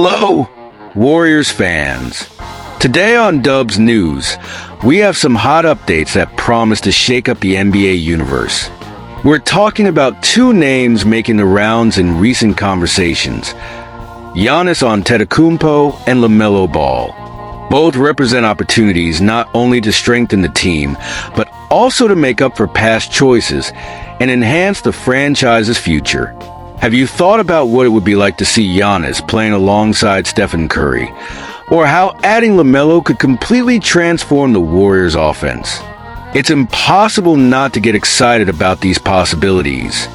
Hello, Warriors fans. Today on Dub's News, we have some hot updates that promise to shake up the NBA universe. We're talking about two names making the rounds in recent conversations: Giannis Antetokounmpo and LaMelo Ball. Both represent opportunities not only to strengthen the team, but also to make up for past choices and enhance the franchise's future. Have you thought about what it would be like to see Giannis playing alongside Stephen Curry, or how adding LaMelo could completely transform the Warriors' offense? It's impossible not to get excited about these possibilities.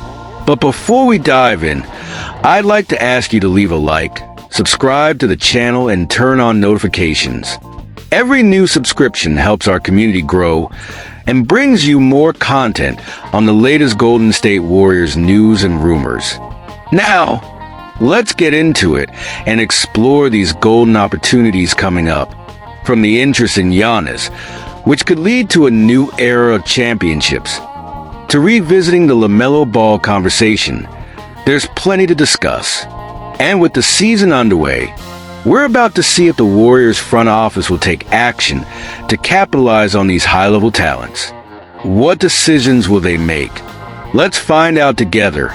But before we dive in, I'd like to ask you to leave a like, subscribe to the channel, and turn on notifications. Every new subscription helps our community grow and brings you more content on the latest Golden State Warriors news and rumors. Now, let's get into it and explore these golden opportunities coming up. From the interest in Giannis, which could lead to a new era of championships, to revisiting the LaMelo Ball conversation, there's plenty to discuss. And with the season underway, we're about to see if the Warriors front office will take action to capitalize on these high-level talents. What decisions will they make? Let's find out together.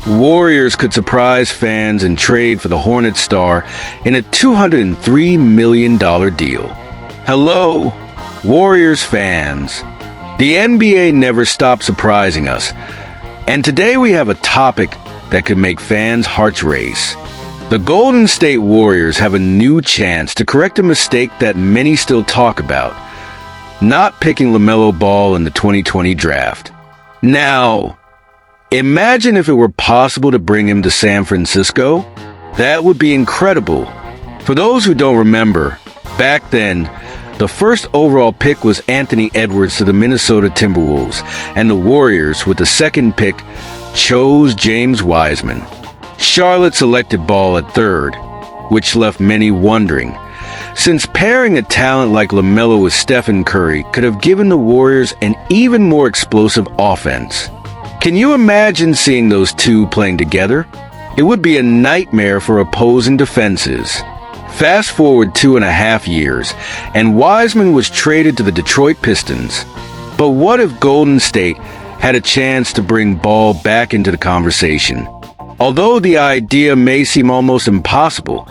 Warriors could surprise fans and trade for the Hornets star in a $203 million deal. Hello, Warriors fans. The NBA never stops surprising us, and today we have a topic that could make fans' hearts race. The Golden State Warriors have a new chance to correct a mistake that many still talk about: not picking LaMelo Ball in the 2020 draft. Now, imagine if it were possible to bring him to San Francisco. That would be incredible. For those who don't remember, back then, the first overall pick was Anthony Edwards to the Minnesota Timberwolves, and the Warriors, with the second pick, chose James Wiseman. Charlotte selected Ball at third, which left many wondering, since pairing a talent like LaMelo with Stephen Curry could have given the Warriors an even more explosive offense. Can you imagine seeing those two playing together? It would be a nightmare for opposing defenses. Fast forward 2.5 years, and Wiseman was traded to the Detroit Pistons. But what if Golden State had a chance to bring Ball back into the conversation? Although the idea may seem almost impossible,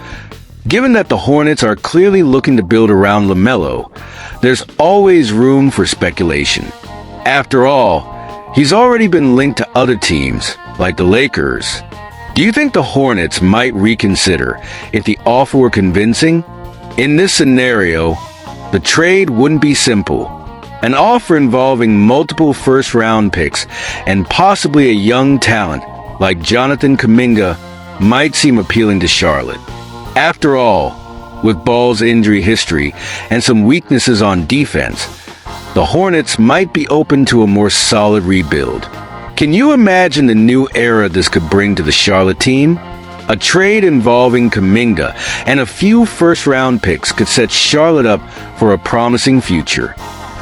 given that the Hornets are clearly looking to build around LaMelo, there's always room for speculation. After all, he's already been linked to other teams, like the Lakers. Do you think the Hornets might reconsider if the offer were convincing? In this scenario, the trade wouldn't be simple. An offer involving multiple first-round picks and possibly a young talent like Jonathan Kuminga might seem appealing to Charlotte. After all, with Ball's injury history and some weaknesses on defense, the Hornets might be open to a more solid rebuild. Can you imagine the new era this could bring to the Charlotte team? A trade involving Kuminga and a few first-round picks could set Charlotte up for a promising future.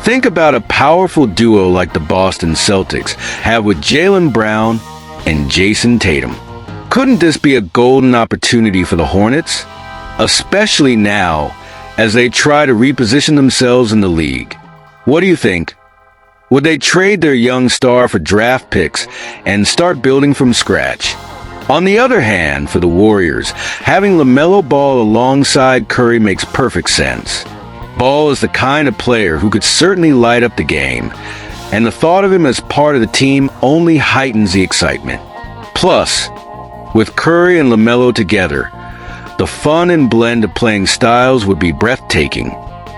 Think about a powerful duo like the Boston Celtics have with Jaylen Brown and Jason Tatum. Couldn't this be a golden opportunity for the Hornets? Especially now, as they try to reposition themselves in the league. What do you think? Would they trade their young star for draft picks and start building from scratch? On the other hand, for the Warriors, having LaMelo Ball alongside Curry makes perfect sense. Ball is the kind of player who could certainly light up the game, and the thought of him as part of the team only heightens the excitement. Plus, with Curry and LaMelo together, the fun and blend of playing styles would be breathtaking.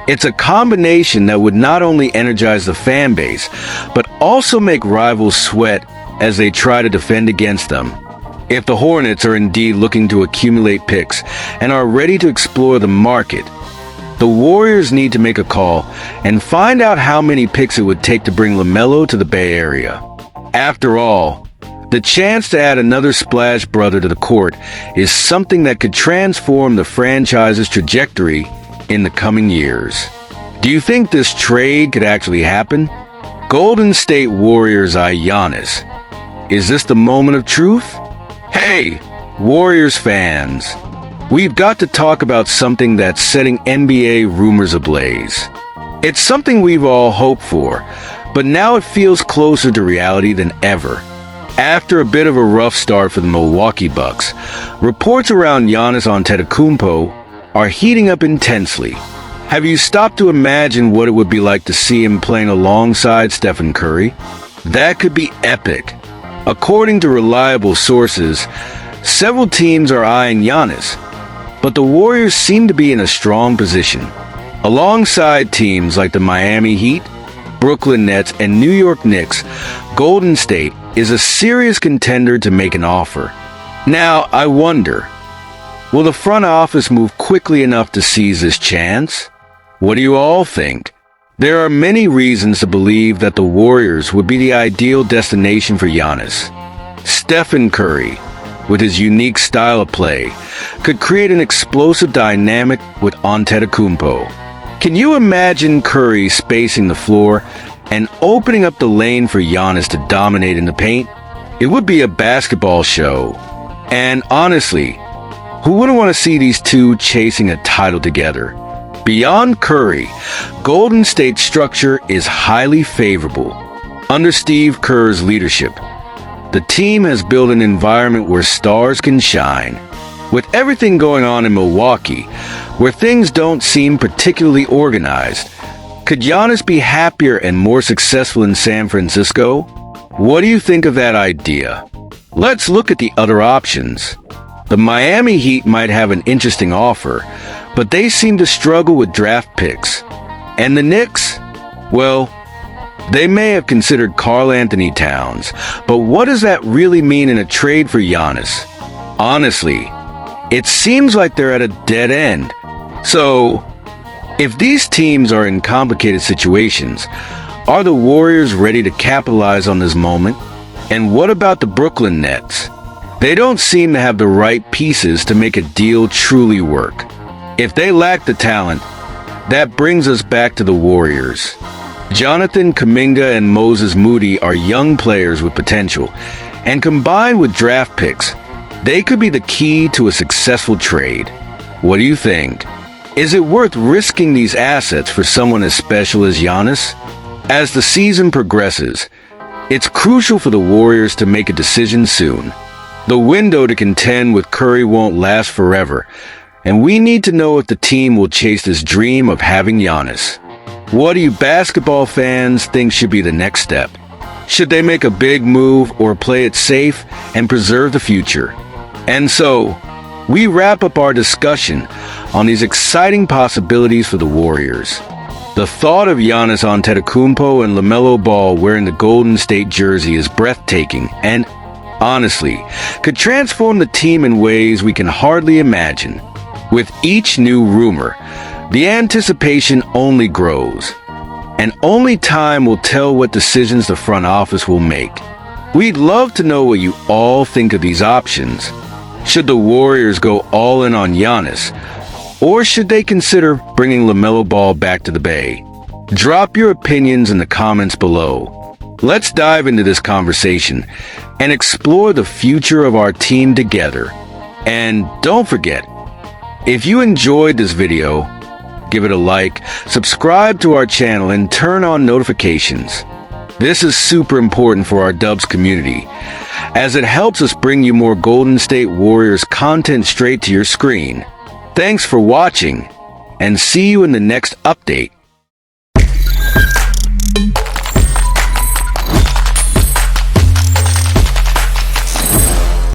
It's a combination that would not only energize the fan base, but also make rivals sweat as they try to defend against them. If the Hornets are indeed looking to accumulate picks and are ready to explore the market, the Warriors need to make a call and find out how many picks it would take to bring LaMelo to the Bay Area. After all, the chance to add another Splash brother to the court is something that could transform the franchise's trajectory in the coming years. Do you think this trade could actually happen? Golden State Warriors eye Giannis. Is this the moment of truth? Hey, Warriors fans, we've got to talk about something that's setting NBA rumors ablaze. It's something we've all hoped for, but now it feels closer to reality than ever. After a bit of a rough start for the Milwaukee Bucks, reports around Giannis Antetokounmpo are heating up intensely. Have you stopped to imagine what it would be like to see him playing alongside Stephen Curry? That could be epic. According to reliable sources, several teams are eyeing Giannis, but the Warriors seem to be in a strong position. Alongside teams like the Miami Heat, Brooklyn Nets, and New York Knicks, Golden State is a serious contender to make an offer. Now, I wonder, will the front office move quickly enough to seize this chance? What do you all think? There are many reasons to believe that the Warriors would be the ideal destination for Giannis. Stephen Curry, with his unique style of play, could create an explosive dynamic with Antetokounmpo. Can you imagine Curry spacing the floor and opening up the lane for Giannis to dominate in the paint? It would be a basketball show. And honestly, who wouldn't want to see these two chasing a title together? Beyond Curry, Golden State's structure is highly favorable. Under Steve Kerr's leadership, the team has built an environment where stars can shine. With everything going on in Milwaukee, where things don't seem particularly organized, could Giannis be happier and more successful in San Francisco? What do you think of that idea? Let's look at the other options. The Miami Heat might have an interesting offer, but they seem to struggle with draft picks. And the Knicks? Well, they may have considered Karl Anthony Towns, but what does that really mean in a trade for Giannis? Honestly, it seems like they're at a dead end. So, if these teams are in complicated situations, are the Warriors ready to capitalize on this moment? And what about the Brooklyn Nets? They don't seem to have the right pieces to make a deal truly work. If they lack the talent, that brings us back to the Warriors. Jonathan Kuminga and Moses Moody are young players with potential, and combined with draft picks, they could be the key to a successful trade. What do you think? Is it worth risking these assets for someone as special as Giannis? As the season progresses, it's crucial for the Warriors to make a decision soon. The window to contend with Curry won't last forever, and we need to know if the team will chase this dream of having Giannis. What do you basketball fans think should be the next step? Should they make a big move or play it safe and preserve the future? And so, we wrap up our discussion on these exciting possibilities for the Warriors. The thought of Giannis Antetokounmpo and LaMelo Ball wearing the Golden State jersey is breathtaking and, honestly, could transform the team in ways we can hardly imagine. With each new rumor, the anticipation only grows, and only time will tell what decisions the front office will make. We'd love to know what you all think of these options. Should the Warriors go all in on Giannis, or should they consider bringing LaMelo Ball back to the Bay? Drop your opinions in the comments below. Let's dive into this conversation and explore the future of our team together. And don't forget, if you enjoyed this video, give it a like, subscribe to our channel, and turn on notifications. This is super important for our Dubs community, as it helps us bring you more Golden State Warriors content straight to your screen. Thanks for watching, and see you in the next update.